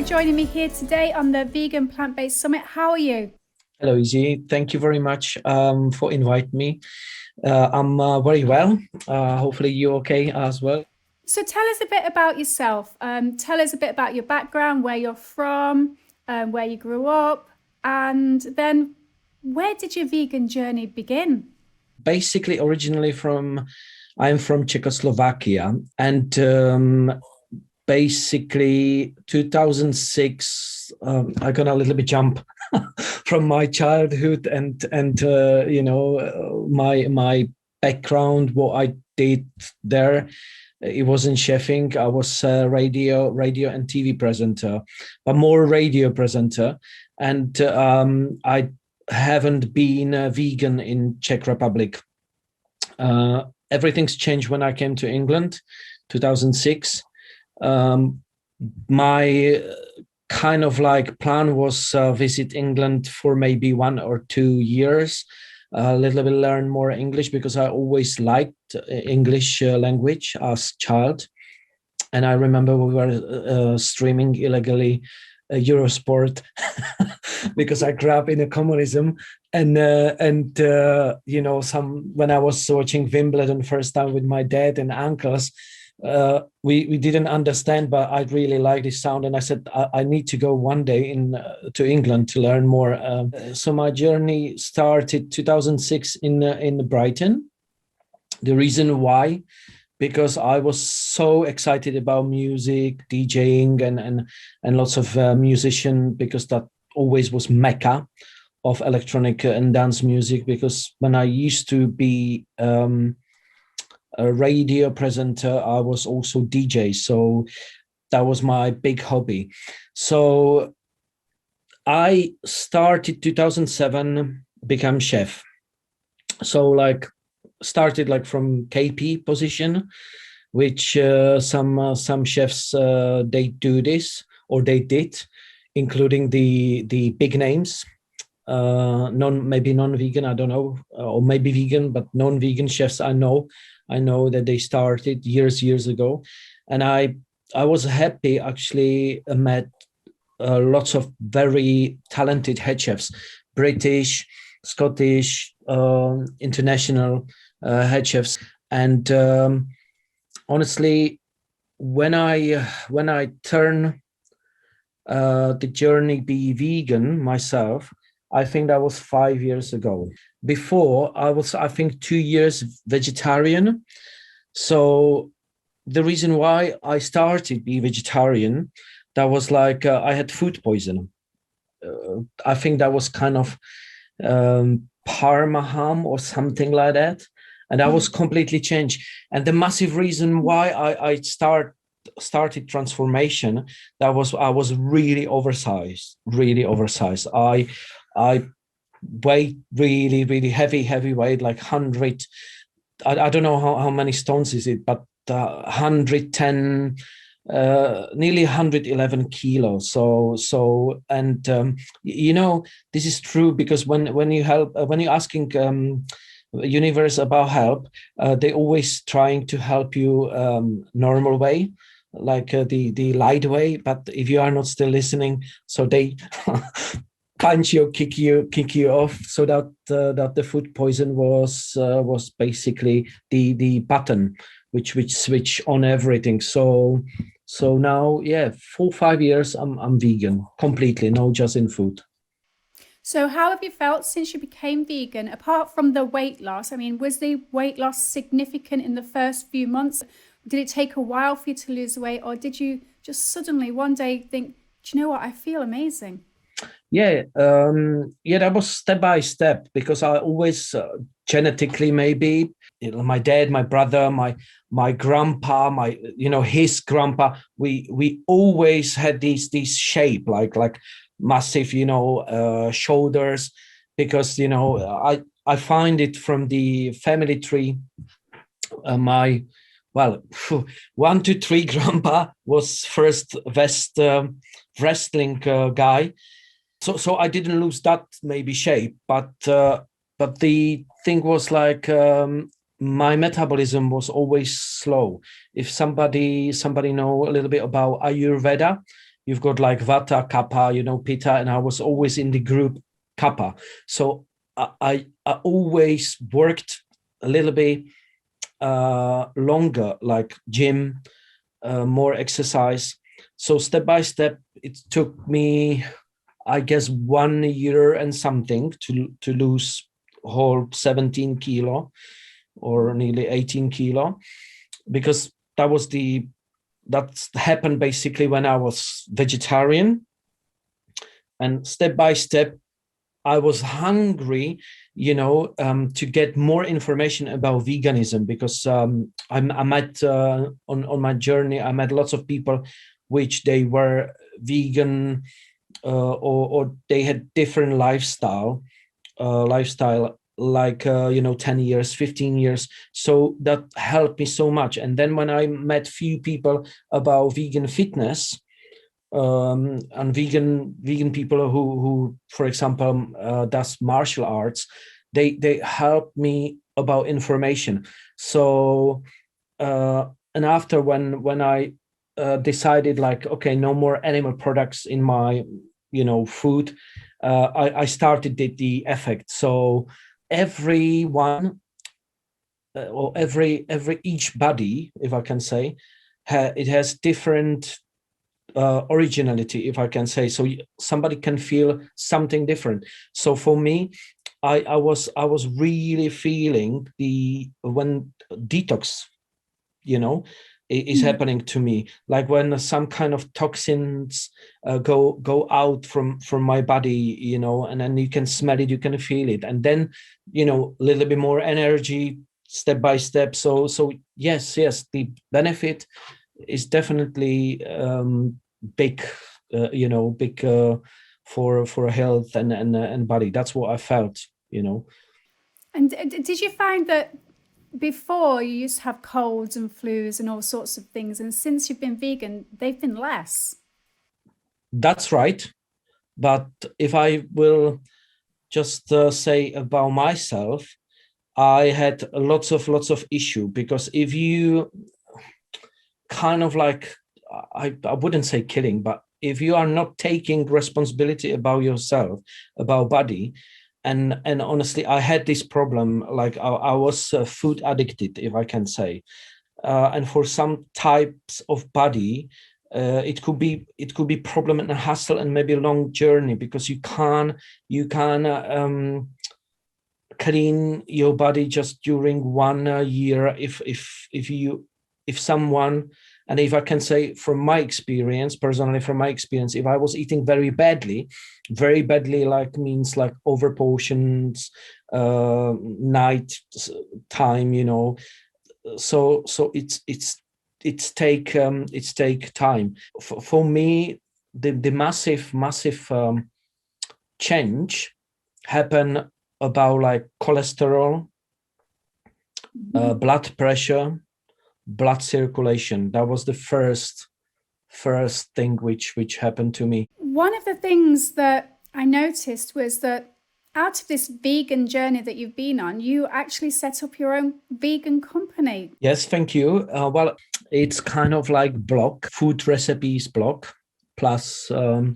for joining me here today on the Vegan Plant-Based Summit. How are you? Hello, Izzy. Thank you very much for inviting me. I'm very well. Hopefully you're okay as well. So tell us a bit about yourself. Tell us a bit about your background, where you're from, where you grew up, and then where did your vegan journey begin? Basically, originally I'm from Czechoslovakia, and basically 2006, I got a little bit jump from my childhood and my background, what I did there. It wasn't chefing. I was a radio and TV presenter, but more radio presenter. And I haven't been a vegan in Czech Republic. Everything's changed when I came to England, 2006. My kind of like plan was visit England for maybe 1 or 2 years, a little bit learn more English because I always liked English language as child. And I remember we were streaming illegally Eurosport because I grew up in a communism, and when I was watching Wimbledon first time with my dad and uncles, we didn't understand, but I really liked this sound, and I said I need to go one day to England to learn more. So my journey started 2006 in Brighton. The reason why, because I was so excited about music, DJing, and lots of musician, because that always was mecca of electronic and dance music. Because when I used to be a radio presenter, I was also DJ, so that was my big hobby. So I started 2007, become chef. So started from KP position, which some chefs they do this, or they did, including the big names. Maybe non-vegan, I don't know, or maybe vegan, but non-vegan chefs I know that they started years ago. And I was happy, actually. I met lots of very talented head chefs, British, Scottish, international head chefs. And honestly, when I turn the journey be vegan myself, I think that was 5 years ago. Before, I was, I think, 2 years vegetarian. So the reason why I started be vegetarian, that was I had food poison. I think that was kind of Parma ham or something like that. And I was completely changed. And the massive reason why I started transformation, that was I was really oversized. I weighed really heavy weight, like 100. I don't know how many stones is it, but 110, nearly 111 kilos. So and this is true, because when you're asking universe about help, they always trying to help you normal way, like the light way. But if you are not still listening, so they punch you, kick you off, so that the food poison was basically the button which switch on everything. So now, 4-5 years I'm vegan completely, no just in food. So how have you felt since you became vegan, apart from the weight loss? I mean, was the weight loss significant in the first few months? Did it take a while for you to lose weight, or did you just suddenly one day think, do you know what, I feel amazing? That was step by step, because I always genetically, maybe, my dad, my brother, my grandpa, his grandpa, we always had these shape, like massive, shoulders, because I find it from the family tree. My 1 to 3 grandpa was first wrestling guy. So I didn't lose that maybe shape, but the thing was my metabolism was always slow. If somebody know a little bit about Ayurveda, you've got like Vata, Kappa, Pitta, and I was always in the group Kappa. So I always worked a little bit longer, like gym, more exercise. So step by step, it took me, I guess, 1 year and something to lose whole 17 kilo or nearly 18 kilo, because that happened basically when I was vegetarian. And step by step, I was hungry, to get more information about veganism, because I met on my journey, I met lots of people which they were vegan, or they had different lifestyle, like 10 years, 15 years. So that helped me so much. And then when I met few people about vegan fitness, and vegan people who for example does martial arts, they help me about information. So and after when I decided, like, okay, no more animal products in my food, I started the effect. So everyone, or every each body, if I can say, it has different originality, if I can say. So somebody can feel something different. So for me, I was really feeling when detox, is happening to me, like when some kind of toxins go out from my body, and then you can smell it, you can feel it, and then a little bit more energy step by step. So yes, the benefit is definitely big, big, for health and body. That's what I felt. And did you find that before you used to have colds and flus and all sorts of things, and since you've been vegan, they've been less? That's right. But if I will just say about myself, I had lots of issue, because if you kind of like, I wouldn't say killing, but if you are not taking responsibility about yourself, about body, and honestly, I had this problem, like I was food addicted, if I can say, and for some types of body, it could be problem and a hassle and maybe a long journey, because you can clean your body just during 1 year, if someone, and if I can say from my experience, personally, from my experience, if I was eating very badly, like means like over portions, night time, so it's take time. For me, the massive change happen about like cholesterol, blood pressure, blood circulation. That was the first thing which happened to me. One of the things that I noticed was that out of this vegan journey that you've been on, you actually set up your own vegan company. Yes, thank you. Well, it's kind of like blog, food recipes blog, plus the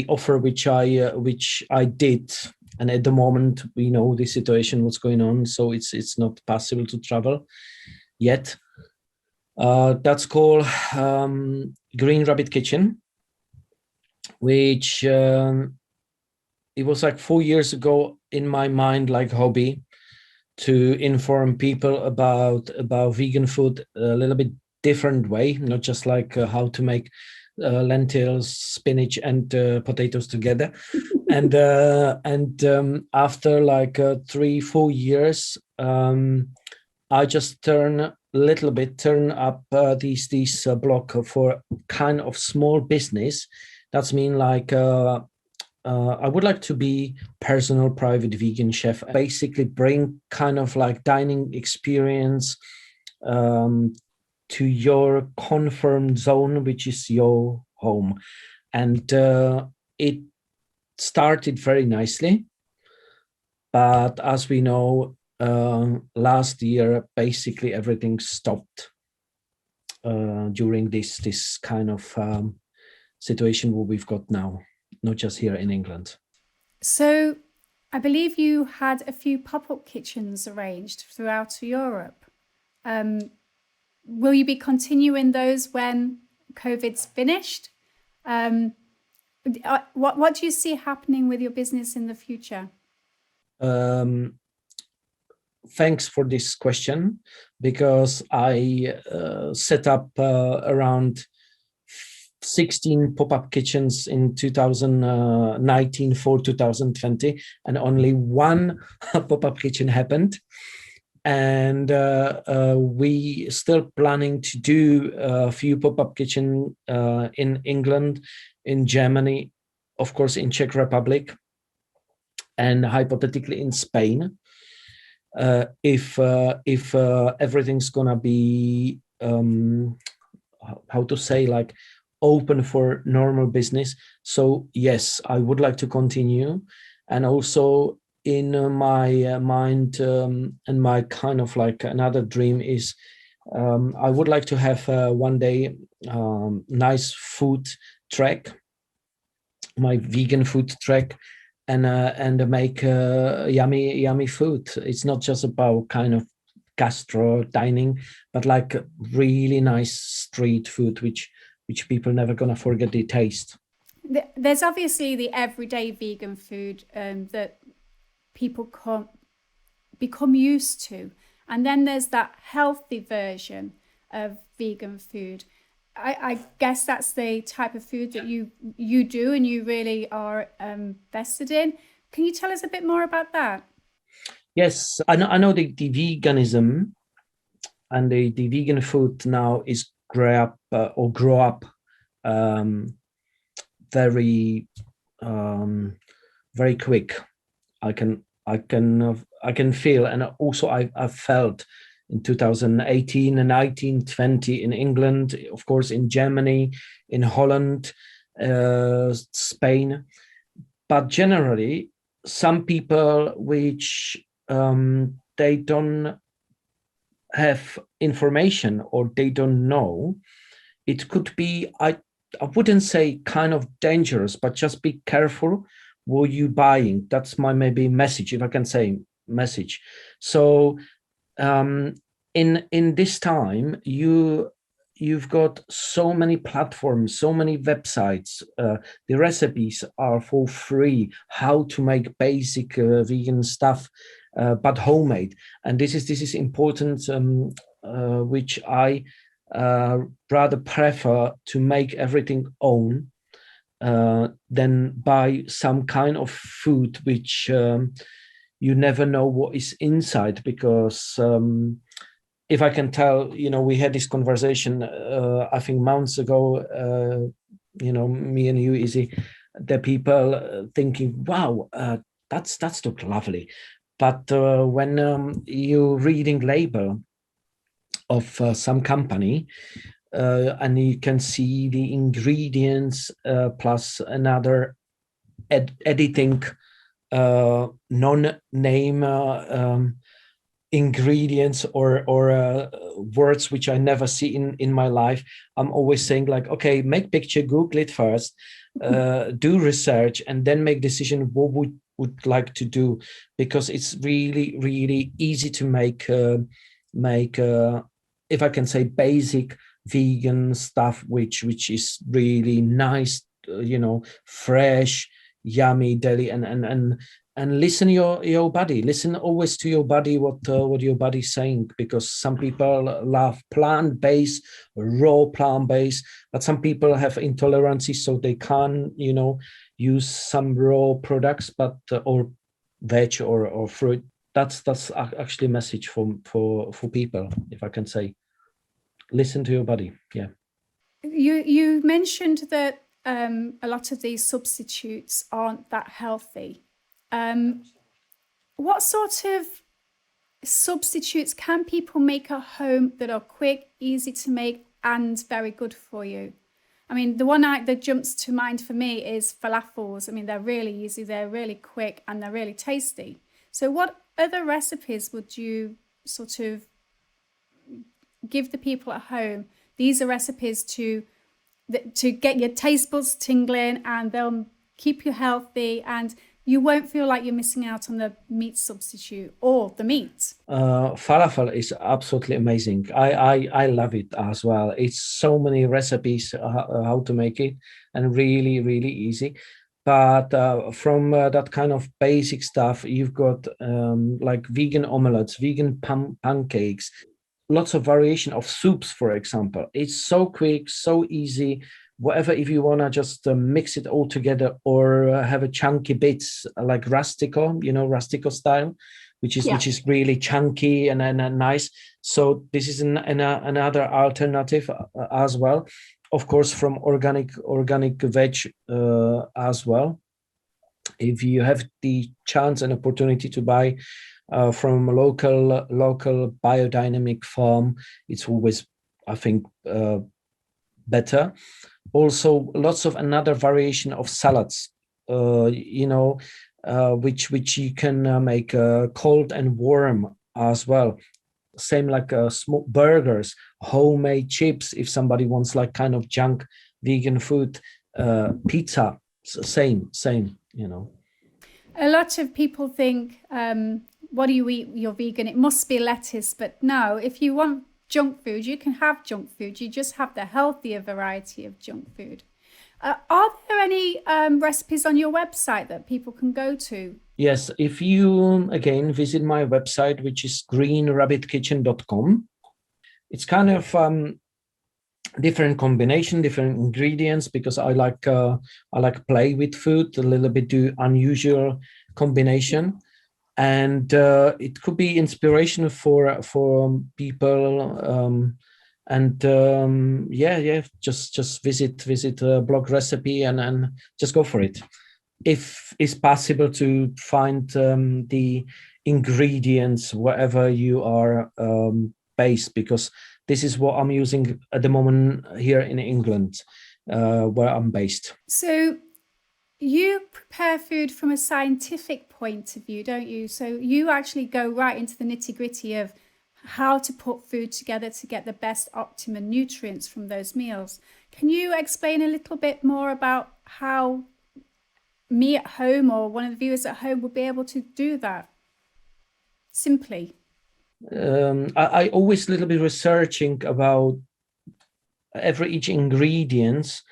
offer which I did. And at the moment, we know the situation, what's going on, so it's not possible to travel yet. That's called Green Rabbit Kitchen, which it was like 4 years ago in my mind, like hobby, to inform people about vegan food a little bit different way, not just like how to make lentils, spinach, and potatoes together. And after like 3-4 years, I just turn up these blog for kind of small business. That's mean like I would like to be personal private vegan chef, basically bring kind of like dining experience to your confirmed zone, which is your home. And it started very nicely, but as we know, last year basically everything stopped during this kind of situation what we've got now, not just here in England. So I believe you had a few pop-up kitchens arranged throughout Europe. Um, will you be continuing those when COVID's finished? Um, what do you see happening with your business in the future? Thanks for this question, because I set up around 16 pop-up kitchens in 2019 for 2020, and only one pop-up kitchen happened. And we still planning to do a few pop-up kitchen in England, in Germany, of course in Czech Republic, and hypothetically in Spain. If everything's gonna be how to say, like, open for normal business. So yes, I would like to continue. And also in my mind, and my kind of like another dream is, I would like to have one day nice food track, my vegan food track, and make yummy food. It's not just about kind of gastro dining, but like really nice street food, which people never gonna forget the taste. There's obviously the everyday vegan food that people can't become used to, and then there's that healthy version of vegan food. I guess that's the type of food that you do and you really are vested in. Can you tell us a bit more about that? Yes, I know the veganism and the vegan food now is grow up very very quick. I can feel, and also I've felt in 2018 and 19, 20 in England, of course in Germany, in Holland, Spain. But generally, some people which they don't have information or they don't know, it could be, I wouldn't say kind of dangerous, but just be careful what you buying. That's my maybe message, if I can say message. So in this time, you've got so many platforms, so many websites. The recipes are for free. How to make basic vegan stuff, but homemade. And this is important, which I rather prefer to make everything own than buy some kind of food which you never know what is inside. Because if I can tell, we had this conversation, I think months ago, me and you, Izzy, the people thinking, wow, that's look lovely. But when you reading label of some company, and you can see the ingredients plus another editing non-name ingredients or words which I never see in my life. I'm always saying, like, okay, make picture, Google it first, do research, and then make decision what would like to do, because it's really easy to make if I can say basic vegan stuff, which is really nice, fresh, yummy, deli, and listen your body. Listen always to your body, what your body's saying, because some people love plant-based, raw plant-based, but some people have intolerances, so they can't use some raw products, but or veg or fruit. That's actually a message for people, if I can say. Listen to your body. Yeah. You mentioned that a lot of these substitutes aren't that healthy. What sort of substitutes can people make at home that are quick, easy to make, and very good for you? I mean, the one that jumps to mind for me is falafels. I mean, they're really easy, they're really quick, and they're really tasty. So what other recipes would you sort of give the people at home? These are recipes to get your taste buds tingling, and they'll keep you healthy, and you won't feel like you're missing out on the meat substitute or the meat. Falafel is absolutely amazing. I love it as well. It's so many recipes how to make it, and really really easy. But from that kind of basic stuff, you've got like vegan omelets, vegan pancakes, lots of variation of soups, for example. It's so quick, so easy. Whatever, if you want to just mix it all together, or have a chunky bits like rustico, rustico style, which is really chunky and nice. So this is another alternative as well. Of course, from organic veg as well. If you have the chance and opportunity to buy from a local biodynamic farm, it's always, I think, better. Also, lots of another variation of salads, which you can make cold and warm as well. Same like smoked burgers, homemade chips. If somebody wants like kind of junk vegan food, pizza, same. A lot of people think, what do you eat? You're vegan. It must be lettuce. But no, if you want junk food, you can have junk food. You just have the healthier variety of junk food. Are there any recipes on your website that people can go to? Yes, if you again visit my website, which is greenrabbitkitchen.com, it's kind of different combination, different ingredients, because I like play with food, a little bit do unusual combination, and it could be inspirational for people. Just visit blog recipe and just go for it. If it's possible to find the ingredients wherever you are based, because this is what I'm using at the moment here in England, where I'm based. So you prepare food from a scientific point of view, don't you? So you actually go right into the nitty-gritty of how to put food together to get the best optimum nutrients from those meals. Can you explain a little bit more about how me at home or one of the viewers at home would be able to do that simply? I always a little bit researching about each ingredients.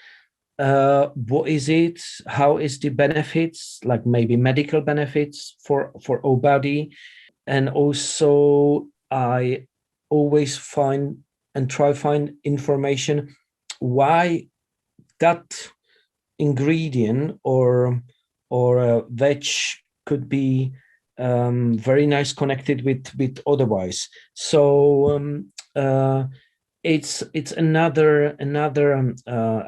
What is it? How is the benefits, like maybe medical benefits for our body? And also I always find and try find information why that ingredient or veg could be very nice connected with otherwise. So it's another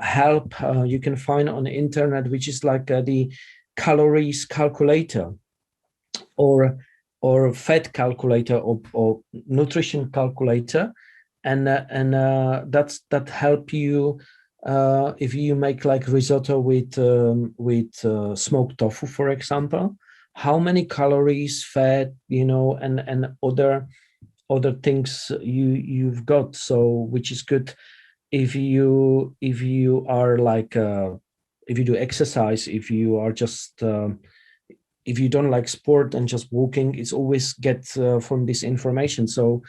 help you can find on the internet, which is like the calories calculator or fat calculator or nutrition calculator, and that help you if you make like risotto with smoked tofu, for example, how many calories, fat, and other things you've got. So which is good if you are like if you do exercise, if you are just if you don't like sport and just walking, it's always get from this information. So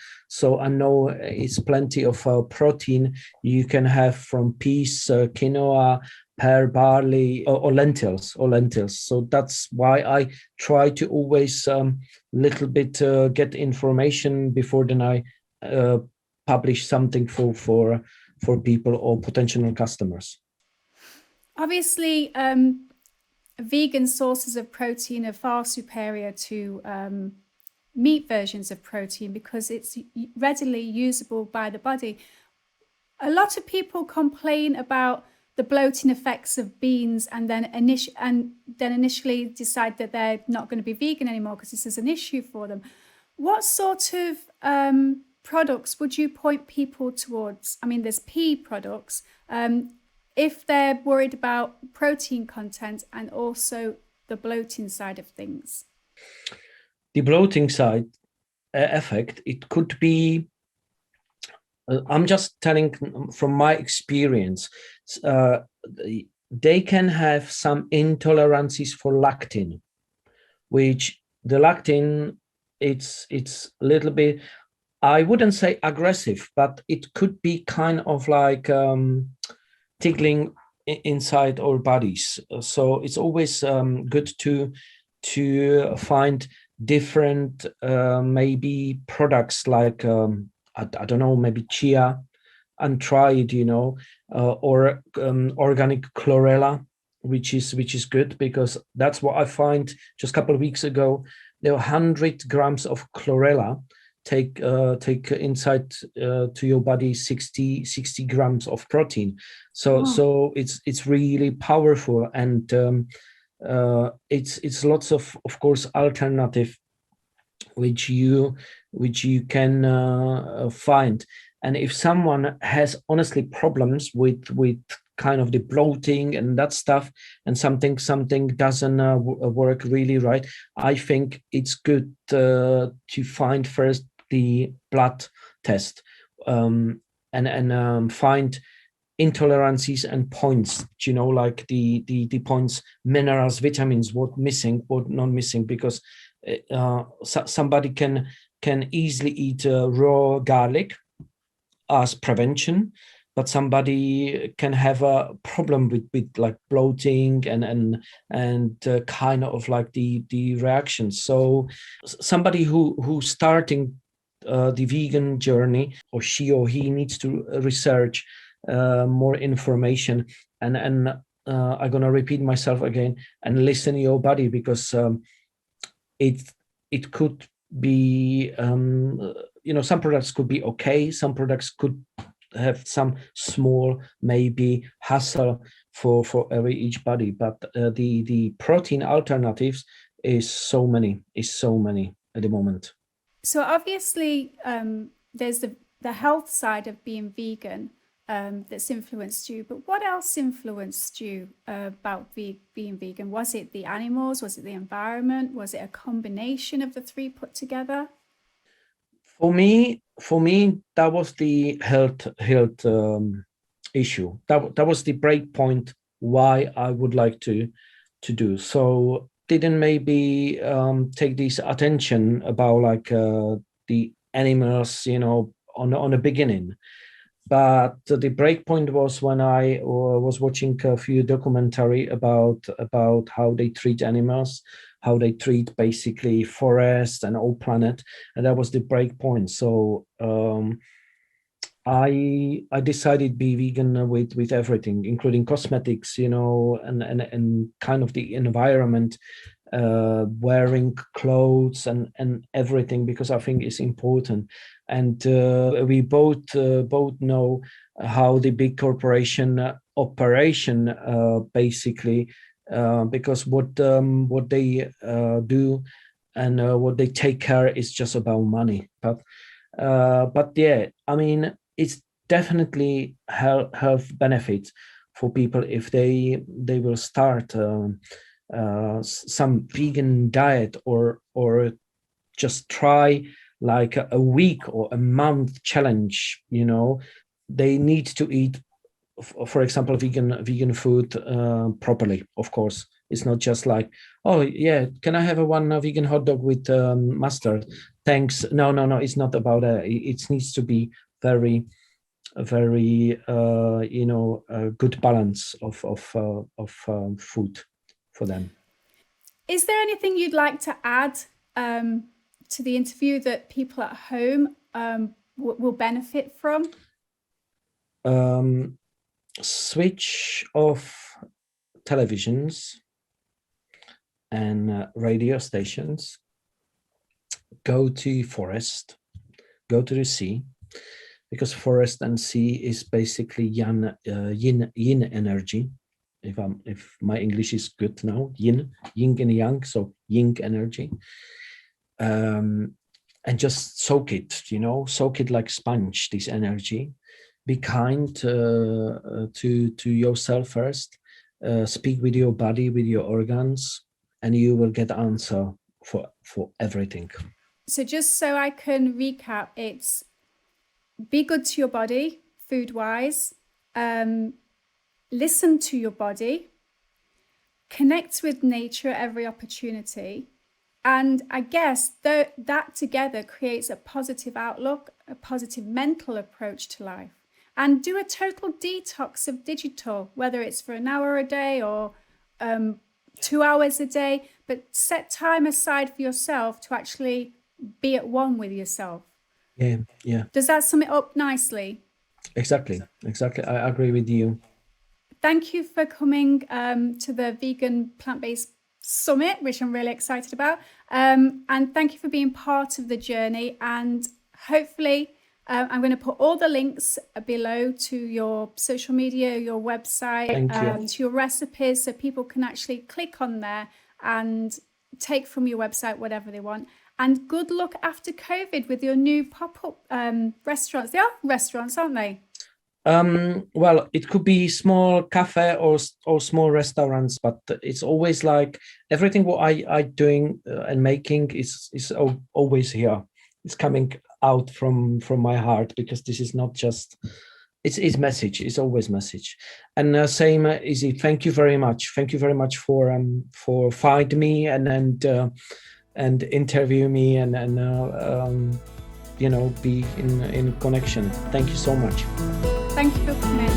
I know it's plenty of protein you can have from peas, quinoa, pear, barley, or lentils. So that's why I try to always little bit get information before then I publish something for people or potential customers. Obviously, vegan sources of protein are far superior to meat versions of protein because it's readily usable by the body. A lot of people complain about the bloating effects of beans and then initially decide that they're not going to be vegan anymore because this is an issue for them. What sort of products would you point people towards? I mean, there's pea products. If they're worried about protein content and also the bloating side of things. The bloating side effect, it could be I'm just telling from my experience. Uh, they can have some intolerances for lactin, which the lactin, it's a little bit, I wouldn't say aggressive, but it could be kind of like tickling inside our bodies. So it's always good to find different maybe products like I don't know, maybe chia, and try it, or organic chlorella, which is good, because that's what I find. Just a couple of weeks ago, there were 100 grams of chlorella take inside to your body 60 grams of protein. So Oh, so it's really powerful, and it's lots of course alternative which you can find. And if someone has honestly problems with kind of the bloating and that stuff, and something doesn't work really right, I think it's good to find first the blood test, and find intolerances and points, like the points, minerals, vitamins, what missing, what not missing, because somebody can easily eat raw garlic as prevention, but somebody can have a problem with like bloating and kind of like the reactions. So somebody who's starting the vegan journey, or she or he needs to research more information, and I'm gonna repeat myself again, and listen to your body, because it it could be some products could be okay, some products could have some small maybe hassle for every each body, but the protein alternatives is so many at the moment. so obviously, there's the health side of being vegan, that's influenced you. But what else influenced you about being vegan? Was it the animals? Was it the environment? Was it a combination of the three put together? For me, that was the health issue. That was the break point why I would like to do. So didn't maybe take this attention about like the animals, on the beginning. But the break point was when I was watching a few documentary about how they treat animals, how they treat basically forest and all planet, and that was the break point. So I decided be vegan with everything, including cosmetics, and kind of the environment, wearing clothes and everything, because I think it's important. And we both know how the big corporation operation basically, because what they do and what they take care is just about money. But yeah, I mean, it's definitely health benefits for people if they will start some vegan diet, or just try like a week or a month challenge. They need to eat, for example, vegan food properly. Of course, it's not just like, oh yeah, can I have a one vegan hot dog with mustard? Thanks. No, no, no. It's not about that. It needs to be very, very, good balance of food for them. Is there anything you'd like to add to the interview that people at home will benefit from? Um, Switch off televisions and radio stations. Go to forest. Go to the sea, because forest and sea is basically yin energy. If my English is good now, yin and yang, so yin energy. And just soak it like sponge, this energy. Be kind to yourself first. Speak with your body, with your organs, and you will get answer for everything. So just so I can recap, it's be good to your body, food wise, listen to your body, connect with nature at every opportunity. And I guess that together creates a positive outlook, a positive mental approach to life. And do a total detox of digital, whether it's for an hour a day or 2 hours a day, but set time aside for yourself to actually be at one with yourself. Yeah. Does that sum it up nicely? Exactly. I agree with you. Thank you for coming to the Vegan Plant-Based Summit, which I'm really excited about. And thank you for being part of the journey. And hopefully, I'm going to put all the links below to your social media, your website, to your recipes, so people can actually click on there and take from your website whatever they want. And good luck after COVID with your new pop-up restaurants. They are restaurants, aren't they? Well, it could be small cafe or small restaurants, but it's always like everything what I doing and making is always here. It's coming out from my heart, because this is not just it's message. It's always message. And same Izzy, thank you very much. Thank you very much for find me and interview me and be in connection. Thank you so much. Thank you for coming.